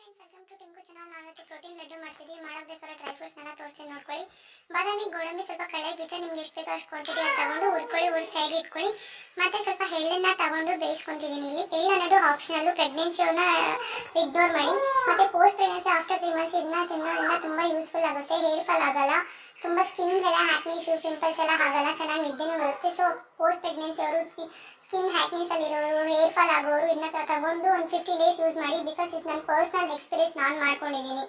Friends, welcome to Tinku channel. ನಾವಿವತ್ತು protein laddu ಮಾಡ್ತಿದ್ದೀವಿ. ಮಾಡಬೇಕಾದ್ರೆ ಡ್ರೈ ಫ್ರೂಟ್ಸ್ನೆಲ್ಲ ತೋರಿಸಿ ನೋಡ್ಕೊಳ್ಳಿ. ಬಾದಾಮಿ, ಗೋಡಂಬಿ, ಸ್ವಲ್ಪ ಕಳೆ ಬೀಜ ನಿಮ್ಗೆ ಎಷ್ಟು ಬೇಕೋ ಅಷ್ಟು ಕ್ವಾಂಟಿಟಿ ತಗೊಂಡು ಹುರ್ಕೊಳ್ಳಿ, ಒಂದು ಸೈಡ್ ಇಟ್ಕೊಳ್ಳಿ. ಮತ್ತೆ ಸ್ವಲ್ಪ ಎಳ್ಳನ್ನ ತಗೊಂಡು ಬೇಯಿಸ್ಕೊಂತಿದ್ದೀನಿ. ಇಲ್ಲಿ ಎಳ್ಳು ಅನ್ನೋದು ಆಪ್ಷನಲ್ಲು, ಪ್ರೆಗ್ನೆನ್ಸಿಯನ್ನ ಇಗ್ನೋರ್ ಮಾಡಿ. ಮತ್ತೆ ಪೋಸ್ಟ್ ಪ್ರೆಗ್ನೆನ್ಸಿ ಆಫ್ಟರ್ 3 ಮಂತ್ಸ್ ಇದನ್ನ ತಿನ್ನೋದ್ರಿಂದ ತುಂಬ ಯೂಸ್ಫುಲ್ ಆಗುತ್ತೆ. ಹೇರ್ ಫಾಲ್ ಆಗಲ್ಲ, ತುಂಬ ಸ್ಕಿನ್ಗೆಲ್ಲ ಹ್ಯಾಕ್ನೀಸು ಪಿಂಪಲ್ಸ್ ಎಲ್ಲ ಆಗಲ್ಲ, ಚೆನ್ನಾಗಿ ನಿದ್ದೆನೂ ಬರುತ್ತೆ. ಸೊ ಪೋಸ್ಟ್ ಪ್ರೆಗ್ನೆನ್ಸಿ ಅವರು ಸ್ಕಿನ್ ಹ್ಯಾಕ್ನೀಸ್ ಅಲ್ಲಿರೋರು, ಹೇರ್ ಫಾಲ್ ಆಗೋರು ಇದನ್ನ ತಗೊಂಡು ಒಂದು 50 ಡೇಸ್ ಯೂಸ್ ಮಾಡಿ. ಬಿಕಾಸ್ ಇದು ನನ್ನ ಪರ್ಸ್ನಲ್ ಎಕ್ಸ್ಪೀರಿಯನ್ಸ್, ನಾನು ಮಾಡ್ಕೊಂಡಿದ್ದೀನಿ.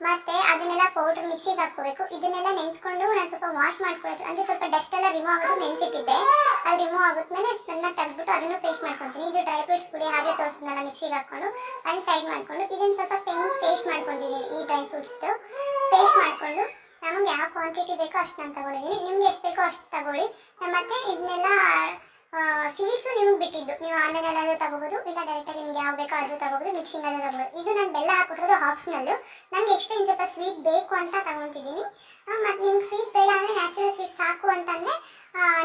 ಮತ್ತೆ ಅದನ್ನೆಲ್ಲ ಪೌಡರ್ ಮಿಕ್ಸಿಗೆ ಹಾಕೋಬೇಕು. ಇದನ್ನೆಲ್ಲ ನೆನೆಸ್ಕೊಂಡು ನಾನು ಸ್ವಲ್ಪ ವಾಶ್ ಮಾಡ್ಕೊಳ್ಳೋದು, ಅಂದರೆ ಸ್ವಲ್ಪ ಡಸ್ಟ್ ಎಲ್ಲ ರಿಮೂವ್ ಆಗೋದು ನೆನೆಸಿಟ್ಟಿದ್ದೆ. ಅದು ರಿಮೂವ್ ಆಗೋದ್ಮೇಲೆ ಅದನ್ನ ತೆಗೆದ್ಬಿಟ್ಟು ಅದನ್ನು ಪೇಸ್ಟ್ ಮಾಡ್ಕೊತೀನಿ. ಇದು ಡ್ರೈ ಫ್ರೂಟ್ಸ್ ಪುಡಿ ಹಾಗೆ ತೋರಿಸಿದ್ನಲ್ಲ ಮಿಕ್ಸಿಗೆ ಹಾಕ್ಕೊಂಡು ಅದನ್ನ ಸೈಡ್ ಮಾಡಿಕೊಂಡು ಇದನ್ನು ಸ್ವಲ್ಪ ಪೇಸ್ಟ್ ಮಾಡ್ಕೊಂಡಿದ್ದೀನಿ. ಈ ಡ್ರೈ ಫ್ರೂಟ್ಸ್ದು ಪೇಸ್ಟ್ ಮಾಡಿಕೊಂಡು ನಮಗೆ ಯಾವ ಕ್ವಾಂಟಿಟಿ ಬೇಕೋ ಅಷ್ಟು ನಾನು ತಗೊಂಡಿದ್ದೀನಿ. ನಿಮ್ಗೆ ಎಷ್ಟು ಬೇಕೋ ಅಷ್ಟು ತಗೊಳ್ಳಿ. ಮತ್ತು ಇದನ್ನೆಲ್ಲ ಸೀಡ್ಸು ನಿಮ್ಗೆ ಬಿಟ್ಟಿದ್ದು, ನೀವು ಆನ್ಲೈನಲ್ಲಾದರೂ ತಗೋಬೋದು, ಇಲ್ಲ ಡೈರೆಕ್ಟಾಗಿ ನಿಮ್ಗೆ ಯಾವ ಬೇಕೋ ಅದು ತಗೋಬೋದು, ಮಿಕ್ಸಿಂಗಲ್ಲೂ ತಗೋಬೋದು. ಇದು ನಾನು ಬೆಲ್ಲ ಹಾಕಿರೋದು ಆಪ್ಷನಲ್ಲು. ನನಗೆ ಎಕ್ಸ್ಟ್ರಾ ಇನ್ನು ಸ್ವಲ್ಪ ಸ್ವೀಟ್ ಬೇಕು ಅಂತ ತಗೊತಿದ್ದೀನಿ. ಮತ್ತು ನಿಮ್ಗೆ ಸ್ವೀಟ್ ಬೇಡ ಅಂದರೆ ನ್ಯಾಚುರಲ್ ಸ್ವೀಟ್ ಸಾಕು ಅಂತಂದರೆ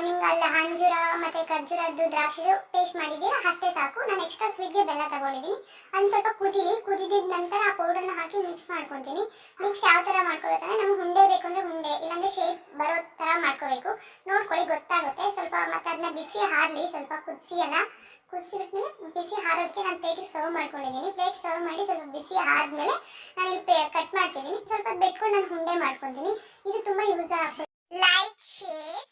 ನಿಮ್ಗೆ ಅಲ್ಲಿ ಅಂಜೂರ ಮತ್ತು ಖರ್ಜೂರದ್ದು ದ್ರಾಕ್ಷಿದು ಪೇಸ್ಟ್ ಮಾಡಿದ್ದೀರಾ ಅಷ್ಟೇ ಸಾಕು. ನಾನು ಎಕ್ಸ್ಟ್ರಾ ಸ್ವೀಟ್ಗೆ ಬೆಲ್ಲ ತಗೊಂಡಿದ್ದೀನಿ. ಅದನ್ನು ಸ್ವಲ್ಪ ಕುದಿದ ನಂತರ ಆ ಪೌಡರ್ನ ಹಾಕಿ ಮಿಕ್ಸ್ ಮಾಡ್ಕೊತೀನಿ. ಮಿಕ್ಸ್ ಯಾವ ಥರ ಮಾಡ್ಕೋಬೇಕಂದ್ರೆ ನಮ್ಗೆ ಉಂಡೆ ಬೇಕು ಅಂದರೆ ಉಂಡೆ, ಇಲ್ಲಾಂದರೆ ಶೇಪ್ ಬರೋ ಥರ ಮಾಡ್ಕೋಬೇಕು. ನೋಡ್ಕೊಳ್ಳಿ, ಗೊತ್ತಾಗುತ್ತೆ. ಸ್ವಲ್ಪ ಮತ್ತು ಅದನ್ನ ಬಿಸಿ ಹಾರಲಿ, ಸ್ವಲ್ಪ ಕುದಿಸಿಬಿಟ್ಮೇಲೆ ಬಿಸಿ ಹಾರೋದಕ್ಕೆ ನಾನು ಪ್ಲೇಟಿಗೆ ಸರ್ವ್ ಮಾಡ್ಕೊಂಡಿದ್ದೀನಿ. ಪ್ಲೇಟ್ ಸರ್ವ್ ಮಾಡಿ ಸ್ವಲ್ಪ ಬಿಸಿ ಆದಮೇಲೆ ನಾನು ಇಲ್ಲಿ ಕಟ್ ಮಾಡ್ತಿದ್ದೀನಿ. ಸ್ವಲ್ಪ ಬೆಟ್ಕೊಂಡು ನಾನು ಉಂಡೆ ಮಾಡ್ಕೊತೀನಿ. ಇದು ತುಂಬ ಯೂಸ್ ಆಗ್ತದೆ. Like, share